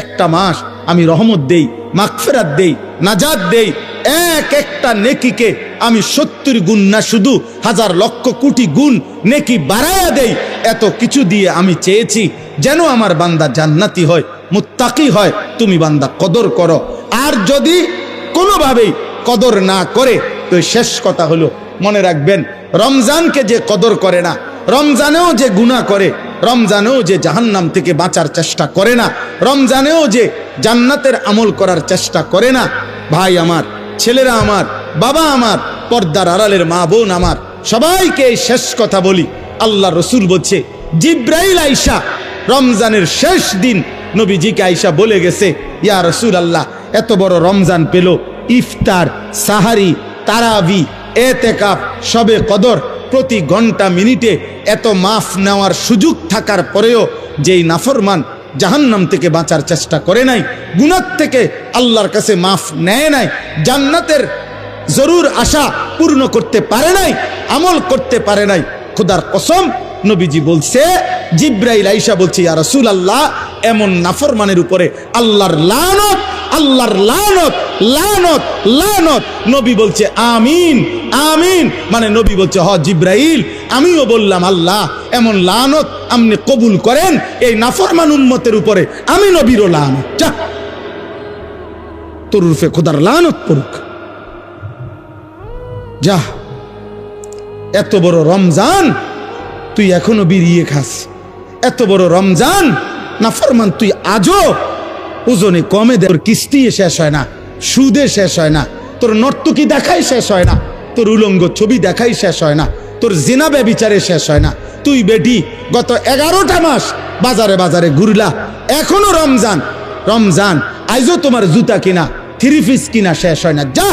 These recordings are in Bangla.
একটা মাস আমি রহমত দেই, মাগফিরাত দেই, নাজাত দেই। এক একটা নেকিকে আমি 70 গুণ না, শুধু হাজার লক্ষ কোটি গুণ নেকি বাড়ায়া দেই। এত কিছু দিয়ে আমি চেয়েছি যেন আমার বান্দা জান্নাতি হয়, মুত্তাকি হয়। তুমি বান্দা কদর করো। আর যদি কোনোভাবেই কদর না করে, তো শেষ কথা হলো, মনে রাখবেন, রমজানকে যে কদর করে না, রমজানেও যে গুনাহ করে, রমজানেও যে জাহান্নাম থেকে বাঁচার চেষ্টা করে না, রমজানেও যে জান্নাতের আমল করার চেষ্টা করে না, ভাই আমার, ছেলেরা আমার, বাবা আমার, পর্দার আড়ালের মা বোন আমার, সবাইকে এই শেষ কথা বলি। আল্লাহ রসুল বলছে, জিব্রাইল আইসা রমজানের শেষ দিন নবীজিকে আইসা বলে গেছে, ইয়া রসুল আল্লাহ, এত বড় রমজান পেল, ইফতার, সাহারি, তারাবি, এতেকাফ, শবে কদর, প্রতি ঘন্টা মিনিটে এত মাফ নেওয়ার সুযোগ থাকার পরেও যেই নাফরমান জাহান্নাম থেকে বাঁচার চেষ্টা করে নাই, গুনাহ থেকে আল্লাহর কাছে মাফ নেয় নাই, জান্নাতের জরুর আশা পূর্ণ করতে পারে নাই, আমল করতে পারে নাই, খোদার কসম নবীজি বলছে, জিব্রাইল আইসা বলছে, ইয়া রাসূলুল্লাহ, এমন নাফরমানের উপরে আল্লাহর লানত, আল্লাহর লানত, লানত, লানত। নবী বলছে আমিন, আমিন। মানে নবী বলছে, হ জিব্রাইল, আমিও বললাম আল্লাহ, এমন লানত আপনি কবুল করেন এই নাফরমান উম্মতের উপরে, আমি নবীরও লানত। যা, তোর রূপে খোদার লানত পড়ুক। যা, এত বড় রমজান তুই এখনো বিড়িয়ে খাস, এত বড় রমজান নাফরমান তুই আজও ওজনে কমে দে। তোর কিস্তি শেষ হয় না, সুদে শেষ হয় না, তোর নর্তকী দেখাই শেষ হয় না, তোর উলঙ্গ ছবি দেখাই শেষ হয় না, তোর জিনা ব্যভিচারে শেষ হয় না। তুই বেটি গত 11টা মাস বাজারে বাজারে ঘুরলা, এখনো রমজান, রমজান আইজও তোমার জুতা কিনা, 3 পিস কিনা শেষ হয় না। যা,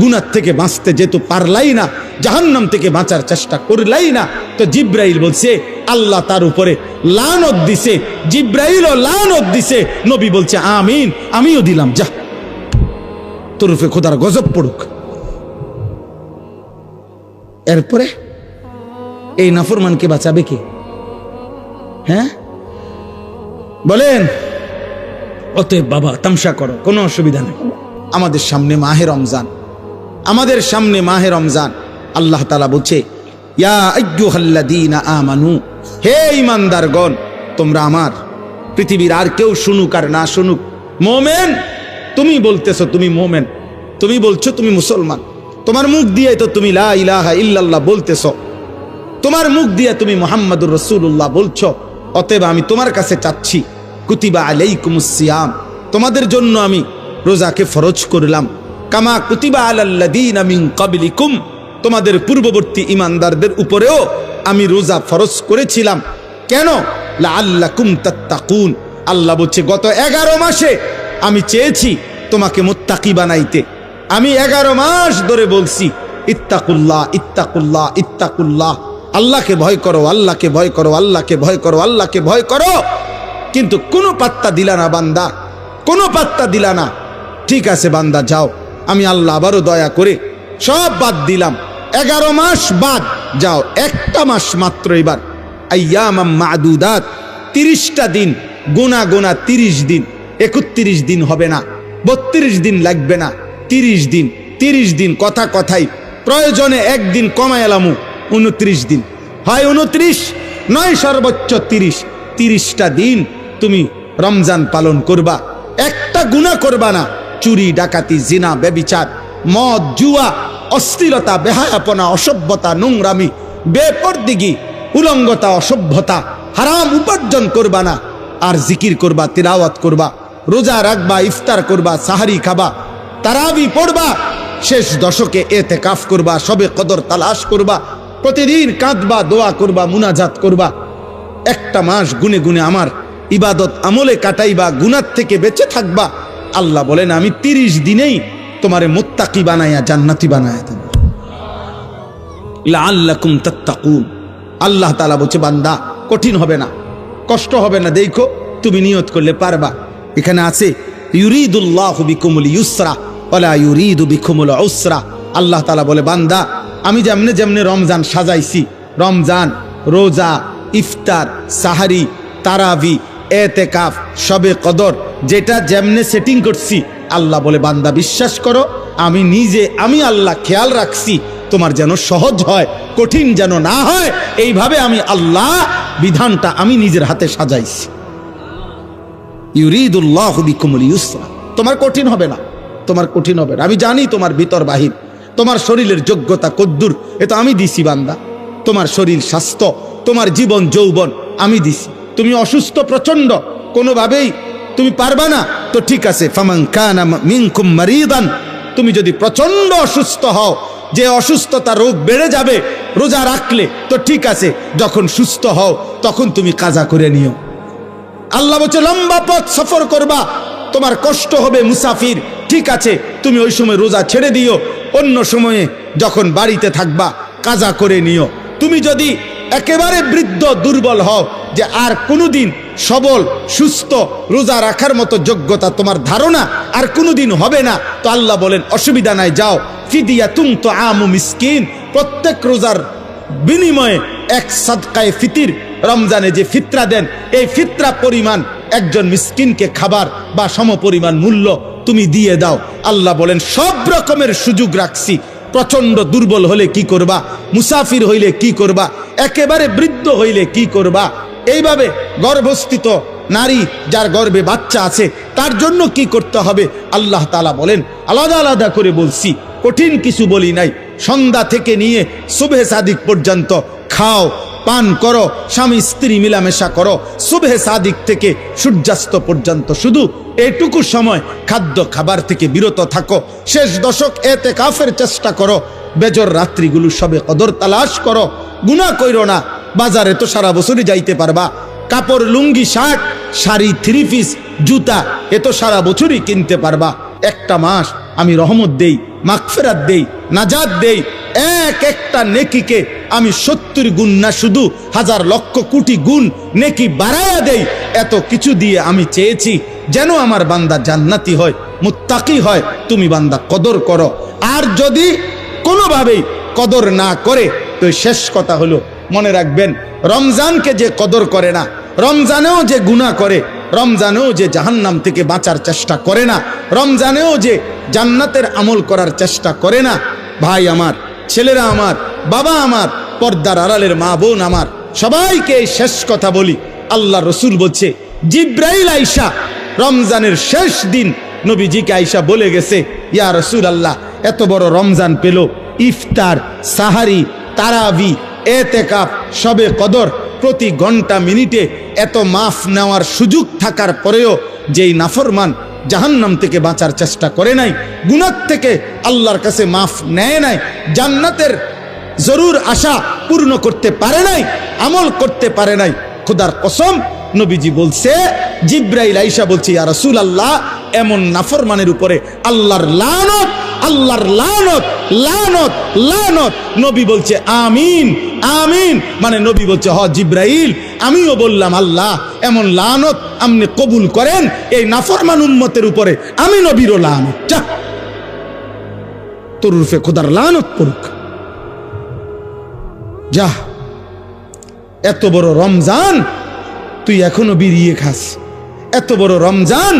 গুনাহ থেকে বাঁচতে যেহেতু পারলাই না, জাহান্নাম থেকে বাঁচার চেষ্টা করলাই না, তো জিব্রাইল বলছে আল্লাহ তার উপরে লানত দিছে, জিব্রাইলও লানত দিছে। নবী বলছে আমিন, আমিও দিলাম। যা, তোর উপরে খোদার গজব পড়ুক। এরপরে এই নাফরমানকে বাঁচাবে কে? হ্যাঁ বলেন? অতএব বাবা, তামসা করো, কোনো অসুবিধা নেই। আমাদের সামনে মাহে রমজান, আমাদের সামনে মাহে রমজান। আল্লাহ তাআলা বলছে, ইয়া আইয়ুহাল্লাযীনা আমানু, হে ঈমানদারগণ, তোমরা আমার, পৃথিবীর আর কেউ শুনুক আর না শুনুক, মুমিন, তুমি বলতেছো তুমি মুমিন, তুমি বলছো তুমি মুসলমান, তোমার মুখ দিয়ে তো তুমি লা ইলাহা ইল্লাল্লাহ বলতেছো, তোমার মুখ দিয়ে তুমি মুহাম্মাদুর রাসূলুল্লাহ বলছো। অতএব আমি তোমার কাছে চাচ্ছি, কুতিবা আলাইকুমুস সিয়াম, তোমাদের জন্য আমি রোজাকে ফরজ করলাম, কামা কুতিবা আলাল্লাযীনা মিন ক্বাবলিকুম, তোমাদের পূর্ববর্তী ঈমানদারদের উপরেও আমি রোজা ফরজ করেছিলাম। কেন? লাআল্লাকুম তাত্তাকুন। আল্লাহ বলছে, গত 11 মাসে আমি চেয়েছি তোমাকে মুত্তাকি বানাইতে। আমি 11 মাস ধরে বলছি, ইত্তাকুল্লাহ, ইত্তাকুল্লাহ, ইত্তাকুল্লাহ, আল্লাহকে ভয় করো, আল্লাহকে ভয় করো, আল্লাহকে ভয় করো, আল্লাহকে ভয় করো। কিন্তু কোনো পাত্তা দিলা না বান্দা, কোনো পাত্তা দিলা না। ঠিক আছে বান্দা, যাও, আমি আল্লাহ আবারও দয়া করে সব বাদ দিলাম, 11 মাস বাদ, যাও, একটা মাস মাত্র এবার, আইয়ামাম মাদুদাত, 30টা দিন গোনা গোনা, 30 দিন, 31 দিন হবে না, 32 দিন লাগবে না, 30 দিন, 30 দিন, কথা কথাই, প্রয়োজনে একদিন কমায় এলামু, 29 দিন, হয় 29 নয় সর্বোচ্চ 30, 30টা দিন তুমি রমজান পালন করবা, একটা গুনাহ করবা না। চুরি, ডাকাতি, জিনা, ব্যভিচার, মদ, জুয়া, অশ্লীলতা, বেহায়াপনা, অসভ্যতা, নোংরামি, বেপরদিগি, উলঙ্গতা, অসভ্যতা, হারাম উপার্জন করবা না। আর জিকির করবা, তিলাওয়াত করবা, রোজা রাখবা, ইফতার করবা, সাহারি খাবা, তারাবি পড়বা, শেষ দশকে এতেকাফ করবা, শবে কদর তালাশ করবা, প্রতিদিন কাঁদবা, দোয়া করবা, মুনাজাত করবা, একটা মাস গুনে গুনে আমার ইবাদত আমলে কাটাইবা, গুনাহ থেকে বেঁচে থাকবা। আল্লাহ বলেন, আমি 30 দিনেই তোমারে মুত্তাকি বানায়া জান্নাতি বানায়া দেব, লাআল্লাকুম তাত্তাকুন। আল্লাহ তাআলা বলছে, বান্দা, কঠিন হবে না, কষ্ট হবে না, দেখো তুমি নিয়ত করলে পারবা। এখানে আছে, ইউরিদুল্লাহু বিকুমুল ইউসরা ওয়ালা ইউরিদু বিকুমুল উসরা। আল্লাহ তাআলা বলে, বান্দা, আমি যেমনে যেমনে রমজান সাজাইছি, রমজান, রোজা, ইফতার, সাহারি, তারাবি, এতেকাফ, শবে কদর, যেটা যেমনে সেটিং করছি, আল্লাহ বলে বান্দা বিশ্বাস করো, আমি আল্লাহ খেয়াল রাখছি তোমার যেন সহজ হয়, কঠিন যেন না হয়। এইভাবে আমি আল্লাহ বিধানটা আমি নিজের হাতে সাজাইছি। ইউরিদুল্লাহু বিকুমুল ইউসরা, তোমার কঠিন হবে না, তোমার কঠিন হবে না। আমি জানি তোমার ভিতর বাহির, তোমার শরীরের যোগ্যতা কদ্দুর, এ তো আমি দিছি বান্দা। তোমার শরীর স্বাস্থ্য, তোমার জীবন যৌবন আমি দিছি। তুমি অসুস্থ প্রচন্ড, কোনোভাবেই তুমি পারবা না, তো ঠিক আছে, ফামান কানা মিনকুম মারিদান, তুমি যদি প্রচন্ড অসুস্থ হও, যে অসুস্থতা রোগ বেড়ে যাবে রোজা রাখলে, তো ঠিক আছে, যখন সুস্থ হও তখন তুমি কাজা করে নিও। আল্লাহ বলছে লম্বা পথ সফর করবা, তোমার কষ্ট হবে, মুসাফির, ঠিক আছে, তুমি ওই সময় রোজা ছেড়ে দিও, অন্য সময়ে যখন বাড়িতে থাকবা কাজা করে নিও। তুমি যদি একেবারে বৃদ্ধ দুর্বল হও, যে আর কোনোদিন সবল সুস্থ রোজা রাখার মতো যোগ্যতা তোমার ধারণা আর কোনোদিন হবে না, তো আল্লাহ বলেন অসুবিধা নাই, যাও ফিদিয়াতুন তুআমু মিসকিন, প্রত্যেক রোজার বিনিময়ে এক সাদকায়ে ফিতির, রমজানে যে ফিতরা দেন এই ফিতরা পরিমাণ একজন মিসকিনকে খাবার বা সমপরিমাণ মূল্য তুমি দিয়ে দাও। আল্লাহ বলেন সব রকমের সুযোগ রাখছি। প্রচন্ড দুর্বল হলে কি করবা, মুসাফির হইলে কি করবা, একেবারে বৃদ্ধ হইলে কি করবা, এইভাবে গর্ভস্থিত নারী যার গর্ভে বাচ্চা আছে তার জন্য কি করতে হবে, আল্লাহ তাআলা বলেন আলাদা আলাদা করে বলছি, কঠিন কিছু বলি নাই। সন্ধ্যা থেকে নিয়ে সুবহে সাদিক পর্যন্ত খাও, পান করো, স্বামী স্ত্রী মিলামেশা করো, সুবহে সাদিক থেকে সূর্যাস্ত পর্যন্ত শুধু এটুকু সময় খাদ্য খাবার থেকে বিরত থাকো। শেষ দশক এতেকাফের চেষ্টা করো, বেজর রাত্রিগুলো সবে কদর তালাশ করো, গুনাহ কইরো না। বাজারে তো সারা বছরই যাইতে পারবা, কাপড় লুঙ্গি শার্ট শাড়ি থ্রি পিস জুতা এ তো সারা বছরই কিনতে পারবা। একটা মাস আমি রহমত দেই, মাগফিরাত দেই, নাজাত দেই, এক একটা নেকিকে আমি 70 গুণ না শুধু হাজার লক্ষ কোটি গুণ নেকি বাড়ায়া দেই। এত কিছু দিয়ে আমি চেয়েছি যেন আমার বান্দা জান্নাতি হয়, মুত্তাকি হয়। তুমি বান্দা কদর করো, আর যদি কোনোভাবেই কদর না করে তো শেষ কথা হলো মনে রাখবেন, রমজানকে যে কদর করে না, রমজানেও যে গুনাহ করে, রমজানেও যে জাহান্নাম থেকে বাঁচার চেষ্টা করে না, রমজানেও যে জান্নাতের আমল করার চেষ্টা করে না, ভাই আমার, ছেলেরা আমার, বাবা আমার, পর্দার আড়ালের মা বোন আমার, সবাইকে এই শেষ কথা বলি। আল্লাহ রসুল বলছে জিব্রাইল আইসা রমজানের শেষ দিন নবীজিকে আইসা বলে গেছে, ইয়া রসুল আল্লাহ, এত বড় রমজান পেল, ইফতার, সাহারি, তারাবি, এতেকাফ, শবে কদর, প্রতি ঘন্টা মিনিটে এত মাফ নেওয়ার সুযোগ থাকার পরেও যেই নাফরমান জাহান্নাম থেকে বাঁচার চেষ্টা করে নাই, গুনাহ থেকে আল্লাহর কাছে মাফ নেয় নাই, জান্নাতের জরুর আশা পূর্ণ করতে পারে নাই, আমল করতে পারে নাই, খোদার কসম নবীজি বলছে, জিব্রাইল আইসা বলছে, ইয়া রাসূলুল্লাহ, এমন নাফরমানের উপরে আল্লাহর লানত, আল্লাহর লানত, লানত, লানত। নবী বলছে আমিন, আমিন, মানে নবী বলছে হ জিব্রাইল, আমিও বললাম আল্লাহ এমন লানত আপনি কবুল করেন এই নাফরমান উম্মতের উপরে, আমি নবীরও লানত, যা তোর রূপে খোদার লানত পড়ুক, যা। এত বড় রমজান তুই এখনো বিড়িয়ে খাস, এত বড় রমজান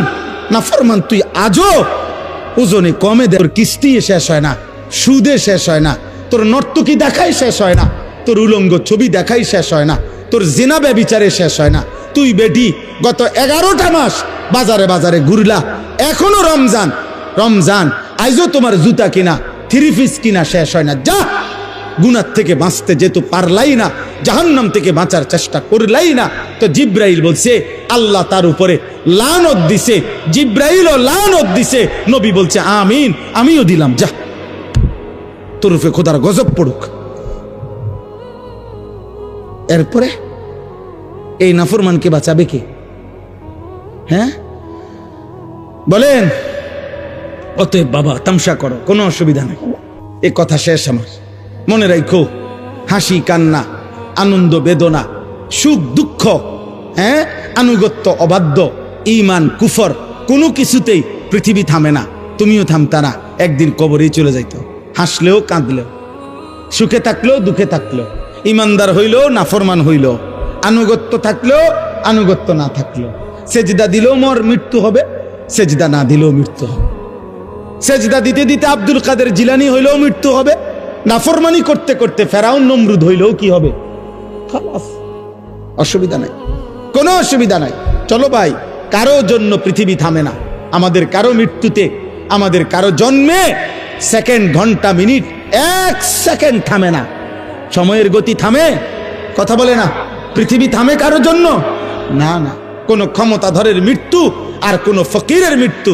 নাফরমান তুই আজও ওজনে কমে দে, তোর কিস্তি শেষ হয় না, সুদে শেষ হয় না, তোর নর্তকী দেখাই শেষ হয় না, তোর উলঙ্গ ছবি দেখাই শেষ হয় না, তোর জিনা ব্যভিচারে শেষ হয় না। তুই বেটি গত 11টা মাস বাজারে বাজারে ঘুরলা, এখনো রমজান, রমজান আইজও তোমার জুতা কিনা থ্রি পিস কিনা শেষ হয় না, যা। গুনাহ থেকে বাঁচতে যেহেতু পারলাই না, জাহান্নাম থেকে বাঁচার চেষ্টা করলাই না, তো জিব্রাইল বলছে আল্লাহ তার উপরে লানত দিছে, জিব্রাইলও লানত দিছে, নবী বলছে আমিন, আমিও দিলাম, যা তোর উপরে খোদার গজব পড়ুক। এরপরে এই নাফরমানকে বাঁচাবে কে? হ্যাঁ বলেন? অতএব বাবা তামসা করো, কোনো অসুবিধা নেই, এ কথা শেষ আমার। মনে রাখো, হাসি কান্না, আনন্দ বেদনা, সুখ দুঃখ, হ্যাঁ, আনুগত্য অবাধ্য, ঈমান কুফর, কোনো কিছুতেই পৃথিবী থামে না, তুমিও থামতা না, একদিন কবরেই চলে যাইতো। হাসলেও কাঁদলেও, সুখে থাকলেও দুঃখে থাকলেও, ইমানদার হইলেও নাফরমান হইলেও, আনুগত্য থাকলেও আনুগত্য না থাকলেও, সেজদা দিলেও মৃত্যু হবে, সেজদা না দিলেও মৃত্যু হবে। সেজদা দিতে দিতে আব্দুল কাদের জিলানী হইলেও মৃত্যু হবে, নাফরমানি করতে করতে ফেরাউন নমরুদ হইলেও কি হবে? খালাস, অসুবিধা নাই, কোনো অসুবিধা নাই। চলো ভাই, কারো জন্য পৃথিবী থামে না। আমাদের কারো মৃত্যুতে, আমাদের কারো জন্মে সেকেন্ড, ঘন্টা, মিনিট, 1 সেকেন্ড থামে না। সময়ের গতি থামে? কথা বলে না। পৃথিবী থামে কারো জন্য? না না। কোন ক্ষমতাধরের মৃত্যু আর কোন ফকিরের মৃত্যু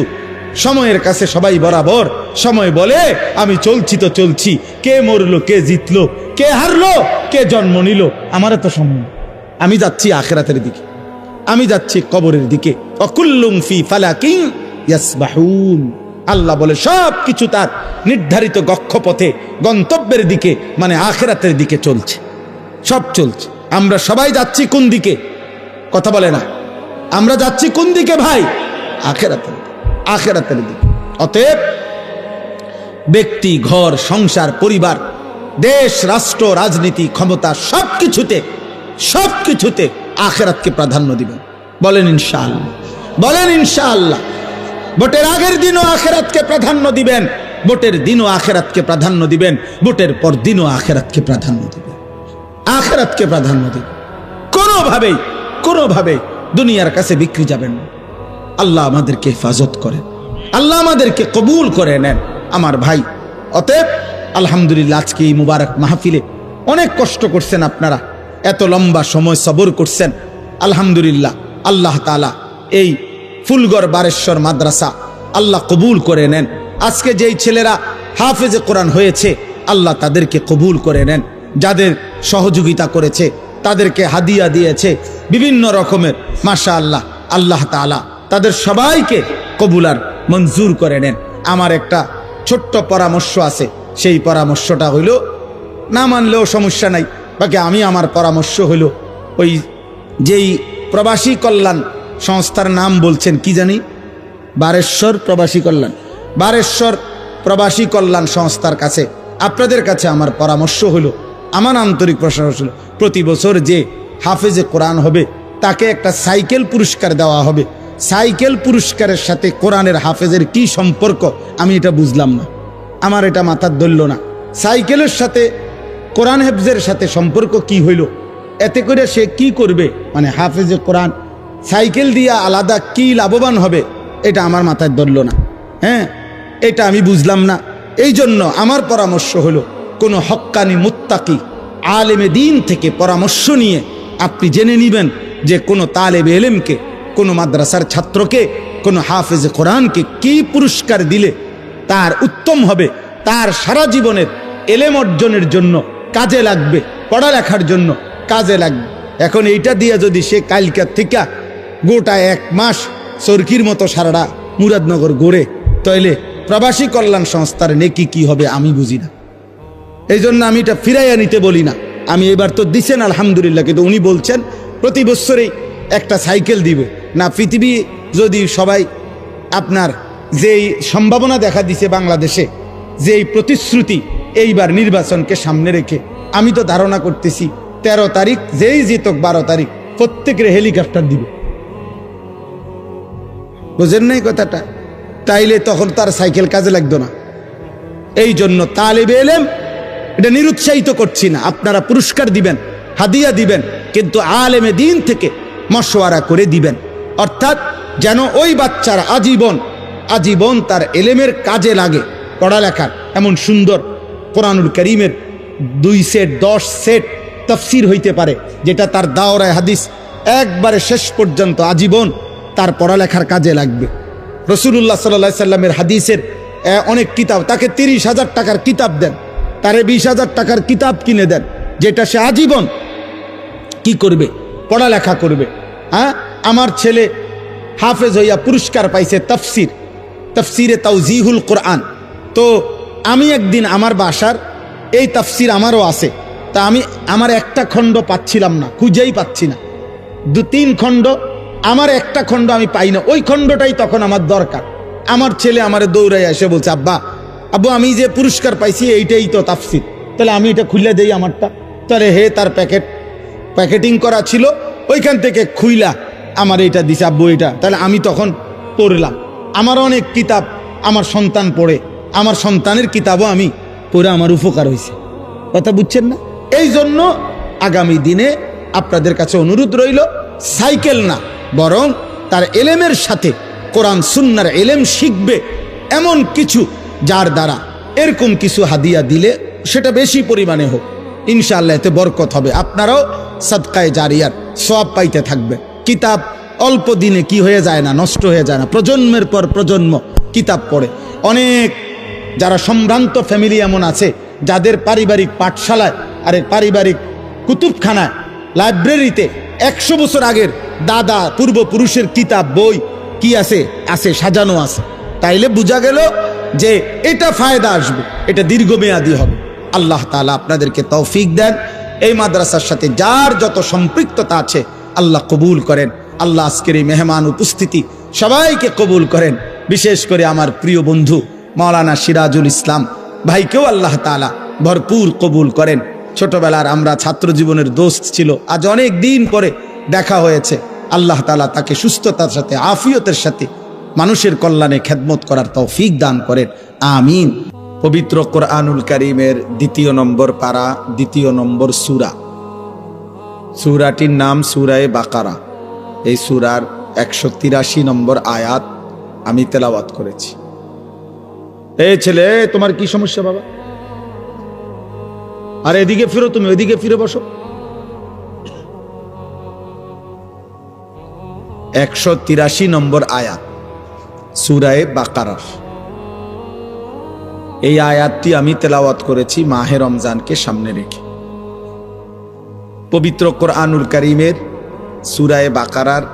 সময়ের কাছে সবাই বরাবর। সময় বলে আমি চলছি তো চলছি, কে মরলো, কে জিতলো, কে হারলো, কে জন্ম নিল, আমার তো সময়। আমি যাচ্ছি আখিরাতের দিকে, আমি যাচ্ছি কবরের দিকে। অকুল্লুম ফি ফালাকিন ইয়াসবাহুন। আল্লাহ বলে সব কিছু তার নির্ধারিত গক্ষপথে, গন্তব্যের দিকে, মানে আখিরাতের দিকে চলছে, সব চলছে। আমরা সবাই যাচ্ছি কোন দিকে? কথা বলে না। আমরা যাচ্ছি কোন দিকে ভাই? আখিরাতের দিকে, আখিরাতের দিকে। অতএব ব্যক্তি, ঘর, সংসার, পরিবার, দেশ, রাষ্ট্র, রাজনীতি, ক্ষমতা, সবকিছুতে আখিরাতকে প্রাধান্য দিবেন। বলেন ইনশাআল্লাহ, বলেন ইনশাআল্লাহ। ভোটের আগের দিনও আখিরাতকে প্রাধান্য দিবেন, ভোটের দিনও আখিরাতকে প্রাধান্য দিবেন, ভোটের পর দিনও আখিরাতকে প্রাধান্য দিবেন, আখিরাতকে প্রাধান্য দিবেন। কোনোভাবেই দুনিয়ার কাছে বিক্রি যাবেন না। আল্লাহ আমাদেরকে হেফাজত করেন, আল্লাহ আমাদেরকে কবুল করে নেন আমার ভাই। অতএব আলহামদুলিল্লাহ, আজকে এই মুবারক মাহফিলে অনেক কষ্ট করছেন আপনারা, এত লম্বা সময় সবর করছেন। আলহামদুলিল্লাহ, আল্লাহ তাআলা এই ফুলগড় বারেশ্বর মাদ্রাসা আল্লাহ কবুল করে নেন। আজকে যেই ছেলেরা হাফেজে কোরআন হয়েছে, আল্লাহ তাদেরকে কবুল করে নেন। যাদের সহযোগিতা করেছে, তাদেরকে হাদিয়া দিয়েছে বিভিন্ন রকমের, মাশাআল্লাহ, আল্লাহ তাআলা তাদের সবাইকে কবুল আর মঞ্জুর করে নেন। আমার একটা ছোট্ট পরামর্শ আছে, সেই পরামর্শটা হইল, না মানলেও সমস্যা নাই, বাকি আমি আমার পরামর্শ হইল, ওই যেই প্রবাসী কল্যাণ সংস্থার নাম বলছেন কি জানি, বারেশ্বর প্রবাসী কল্যাণ, বারেশ্বর প্রবাসী কল্যাণ সংস্থার কাছে, আপনাদের কাছে আমার পরামর্শ হলো, আমার আন্তরিক প্রশংসা হলো, প্রতি বছর যে হাফেজে কোরআন হবে তাকে একটা সাইকেল পুরস্কার দেওয়া হবে। সাইকেল পুরস্কারের সাথে কোরআনের হাফেজের কি সম্পর্ক আমি এটা বুঝলাম না, আমার এটা মাথার ধরল না। সাইকেলের সাথে কোরআন হেফজের সাথে সম্পর্ক কি হইল? এতে করে সে কি করবে? মানে হাফেজে কোরআন সাইকেল দিয়া আলাদা কি লাভবান হবে, এটা আমার মাথায় ধরল না। হ্যাঁ, এটা আমি বুঝলাম না। এই জন্য আমার পরামর্শ হলো, কোনো হক্কানি মুত্তাকি আলেমে দিন থেকে পরামর্শ নিয়ে আপনি জেনে নেবেন যে কোনো তালেবে এলেমকে, কোনো মাদ্রাসার ছাত্রকে, কোনো হাফেজে কোরআনকে কি পুরস্কার দিলে তার উত্তম হবে, তার সারা জীবনের এলেম অর্জনের জন্য কাজে লাগবে, পড়ালেখার জন্য কাজে লাগবে। এখন এইটা দিয়ে যদি সে কালকার থেকে গোটা 1 মাস চরকির মতো সারাটা মুরাদনগর গড়ে, তাইলে প্রবাসী কল্যাণ সংস্থার নেকি কি হবে আমি বুঝি না। এই জন্য আমি এটা ফিরাইয়া নিতে বলি না। আমি এবার তো দিছেন আলহামদুলিল্লাহ, কিন্তু উনি বলছেন প্রতি বছরেই একটা সাইকেল দিবে না। পৃথিবী যদি সবাই আপনার যেই সম্ভাবনা দেখা দিছে বাংলাদেশে, যেই প্রতিশ্রুতি এইবার নির্বাচনকে সামনে রেখে, আমি তো ধারণা করতেছি 13 তারিখ যেই জিতক 12 তারিখ প্রত্যেকের হেলিকপ্টার দিবে। বুঝেন নাই কথাটা? তাইলে তখন তার সাইকেল কাজে লাগতো না। এই জন্য তালেবে এলেম, এটা নিরুৎসাহিত করছি না, আপনারা পুরস্কার দিবেন, হাদিয়া দিবেন, কিন্তু আলেমে দিন থেকে মশওয়ারা করে দিবেন। অর্থাৎ যেন ওই বাচ্চার আজীবন তার এলেমের কাজে লাগে, পড়ালেখার। এমন সুন্দর কোরআনুল কারীমের 2 সেট 10 সেট তাফসীর হইতে পারে, যেটা তার দাওরায়ে হাদিস একবারে শেষ পর্যন্ত আজীবন তার পড়ালেখার কাজে লাগবে। রাসূলুল্লাহ সাল্লাল্লাহু আলাইহি সাল্লামের হাদিসের অনেক কিতাব, তাকে 30,000 টাকার কিতাব দেন, তারে 20,000 টাকার কিতাব কিনে দেন, যেটা সে আজীবন কি করবে? পড়ালেখা করবে। হ্যাঁ, আমার ছেলে হাফেজ হইয়া পুরস্কার পাইছে তাফসিরে তাওজিহুল কোরআন। তো আমি একদিন আমার বাসার এই তাফসির আমারও আছে, তা আমি আমার একটা খণ্ড পাচ্ছিলাম না, খুঁজেই পাচ্ছি না। 2-3 খণ্ড, আমার একটা খণ্ড আমি পাই না, ওই খণ্ডটাই তখন আমার দরকার। আমার ছেলে আমারে দৌড়াই এসে বলছে, আব্বু আমি যে পুরস্কার পাইছি এইটাই তো তাফসির, তাহলে আমি এটা খুলে দেই আমারটা। তাহলে হে তার প্যাকেটিং করা ছিল, ওইখান থেকে খুইলা আমার এটা দিছে আব্বু এটা, তাহলে আমি তখন পড়লাম। আমার অনেক কিতাব আমার সন্তান পড়ে, আমার সন্তানের কিতাবও আমি পড়ে আমার উপকার হয়েছে। কথা বুঝছেন না? এই জন্য আগামী দিনে আপনাদের কাছে অনুরোধ রইল, সাইকেল না বরং তার এলেমের সাথে কোরআন সুন্নাহর এলেম শিখবে এমন কিছু, যার দ্বারা এরকম কিছু হাদিয়া দিলে সেটা বেশি পরিমাণে হোক, ইনশাআল্লাহ এতে বরকত হবে। আপনারাও সাদকায়ে জারিয়ার সওয়াব পাইতে থাকবে। কিতাব অল্প দিনে কি হয়ে যায় না, নষ্ট হয়ে যায় না, প্রজন্মের পর প্রজন্ম কিতাব পড়ে। অনেক যারা সম্ভ্রান্ত ফ্যামিলি এমন আছে যাদের পারিবারিক পাঠশালায় আরে পারিবারিক কুতুবখানায় লাইব্রেরিতে 100 বছর আগের দাদা পূর্বপুরুষের কিতাব বই কি আছে আছে সাজানো আছে। তাইলে বোঝা গেল যে এটা ফায়দা আসবে, এটা দীর্ঘমেয়াদী হবে। আল্লাহ তাআলা আপনাদেরকে তৌফিক দেন। এই মাদ্রাসার সাথে যার যত সম্পৃক্ততা আছে আল্লাহ কবুল করেন। আল্লাহ আজকের এই মেহমান উপস্থিতি সবাইকে কবুল করেন। বিশেষ করে আমার প্রিয় বন্ধু মাওলানা সিরাজুল ইসলাম ভাইকেও আল্লাহ তাআলা ভরপুর কবুল করেন। ছোটবেলার আমরা ছাত্র জীবনের দোস্ত ছিল, আজ অনেক দিন পরে দেখা হয়েছে। আল্লাহ তাআলা তাকে সুস্থতার সাথে আফিয়তের সাথে মানুষের কল্যাণে খেদমত করার তৌফিক দান করেন, আমিন। পবিত্র কোরআনুল কারীমের 2 নম্বর পারা 2 নম্বর সূরা, সূরাটির নাম সূরায়ে বাকারা। এই সূরার 183 নম্বর আয়াত আমি তেলাওয়াত করেছি। এই ছেলে, তোমার কি সমস্যা বাবা? আর এদিকে ফিরো, তুমি ওইদিকে ফিরে বসো। 183 নম্বর আয়াত সূরায়ে বাকারা। এই আয়াতটি আমি তেলাওয়াত করেছি মাহে রমজানকে সামনে রেখে। পবিত্র কোরআনুল কারীমের সূরায়ে বাকারার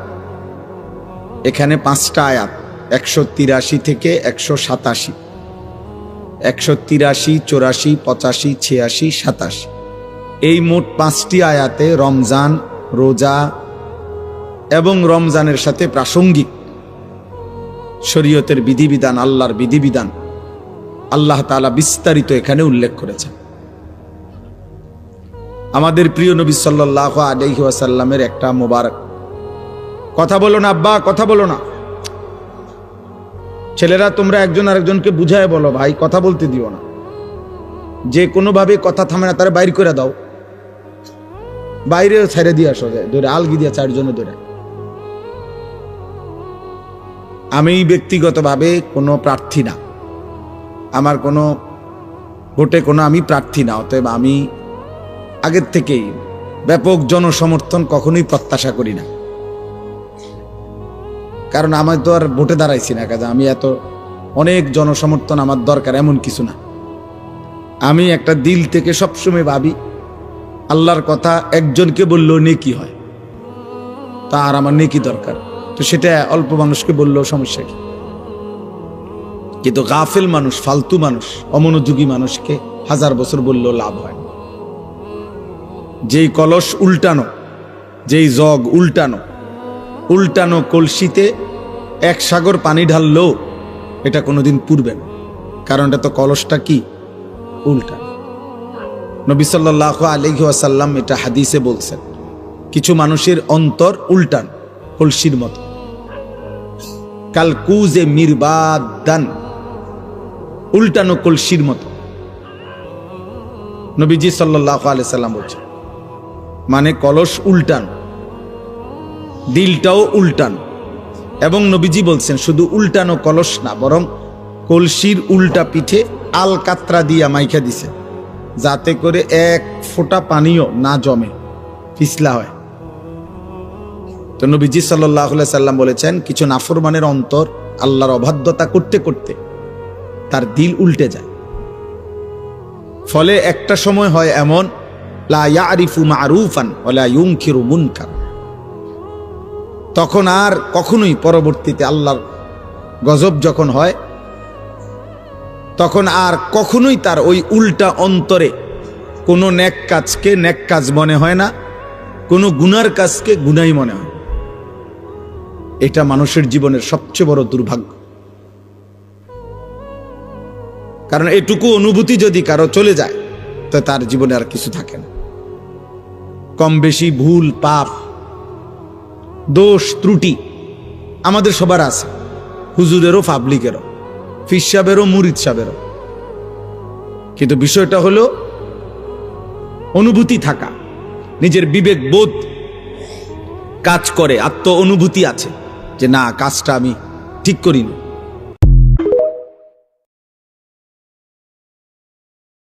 এখানে 5টা আয়াত, 183 থেকে 187, 183, 84, 85, 86, 87। এই মোট 5টি আয়াতে রমজান, রোজা এবং রমজানের সাথে প্রাসঙ্গিক শরীয়তের বিধিবিধান, আল্লাহর বিধিবিধান আল্লাহ তাআলা বিস্তারিত এখানে উল্লেখ করেছেন। আমাদের প্রিয় নবী সাল্লাল্লাহু আলাইহি ওয়াসাল্লামের একটা মোবারক কথা বলো না আব্বা, কথা বলো না। ছেলেরা তোমরা একজন আরেকজনকে বুঝায় বলো, ভাই কথা বলতে দিও না। যে কোনোভাবে কথা থামে না তারা বাইর করে দাও, বাইরে ছেড়ে দিয়ে আসো, ধরে আলগি দিয়ে 4 জনে ধরে। আমি ব্যক্তিগতভাবে কোনো প্রার্থী না, আমার কোনো ভোটে কোনো আমি প্রার্থী না, অতএব আমি আগের থেকেই ব্যাপক জনসমর্থন কখনোই প্রত্যাশা করি না। কারণ আমি তো আর ভোটে দাঁড়াইছি না, কাজে আমি এত অনেক জনসমর্থন আমার দরকার এমন কিছু না। আমি একটা দিল থেকে সবসময় ভাবি আল্লাহর কথা একজনকে বললেও নেকি হয়, তা আর আমার নেকি দরকার, তো সেটা অল্প মানুষকে বললেও সমস্যা কি। কিন্তু গাফেল মানুষ, ফালতু মানুষ, অমনোযোগী মানুষকে 1000 বছর বললেও লাভ হয়। যেই কলস উল্টানো, যেই জগ উল্টানো, উল্টানো কলসিতে 1 সাগর পানি ঢাললেও এটা কোনোদিন পুরবে না, কারণ এটা তো কলসটা কি উল্টা। নবী সাল্লাল্লাহু আলাইহি ওয়াসাল্লাম এটা হাদিসে বলছেন, কিছু মানুষের অন্তর উল্টান কলসির মতো, কালকুজে মিরবাদান, উল্টানো কলসির মতো। নবীজি সাল্লাল্লাহু আলাইহি সাল্লাম বলছেন, মানে কলস উল্টান, দিলটাও উল্টান। এবং নবীজি বলছেন শুধু উল্টানো কলস না, বরং কলসির উল্টা পিঠে আলকাতরা দিয়া মাইখা দিছে, যাতে করে 1 ফোঁটা পানিও না জমে, পিছলা হয়। তো নবীজি সাল্লাল্লাহু আলাইহি সাল্লাম বলেছেন, কিছু নাফরমানের অন্তর আল্লাহর অবাধ্যতা করতে করতে তার দিল উল্টে যায়। ফলে একটা সময় হয় এমন, লা ইয়ারিফু মারুফান ওয়ালা ইউনকিরু মুনকার, তখন আর কখনোই পরবর্তীতে আল্লাহর গজব যখন হয়, তখন আর কখনোই তার ওই উল্টা অন্তরে কোনো নেক কাজকে নেক কাজ মনে হয় না, কোনো গুনার কাজকে গুনাই মনে হয়। এটা মানুষের জীবনের সবচেয়ে বড় দুর্ভাগ্য। কারণ এটুকু অনুভূতি যদি কারো চলে যায়, তো তার জীবনে আর কিছু থাকে না। কম বেশি ভুল পাপ দোষ ত্রুটি আমাদের সবার আছে, হুজুরেরও পাবলিকেরও, ফির সাহেবেরও মুরিদ সাহেবেরও। কিন্তু বিষয়টা হলো অনুভূতি থাকা, নিজের বিবেক বোধ কাজ করে, আত্ম অনুভূতি আছে যে না, কাজটা আমি ঠিক করিনি।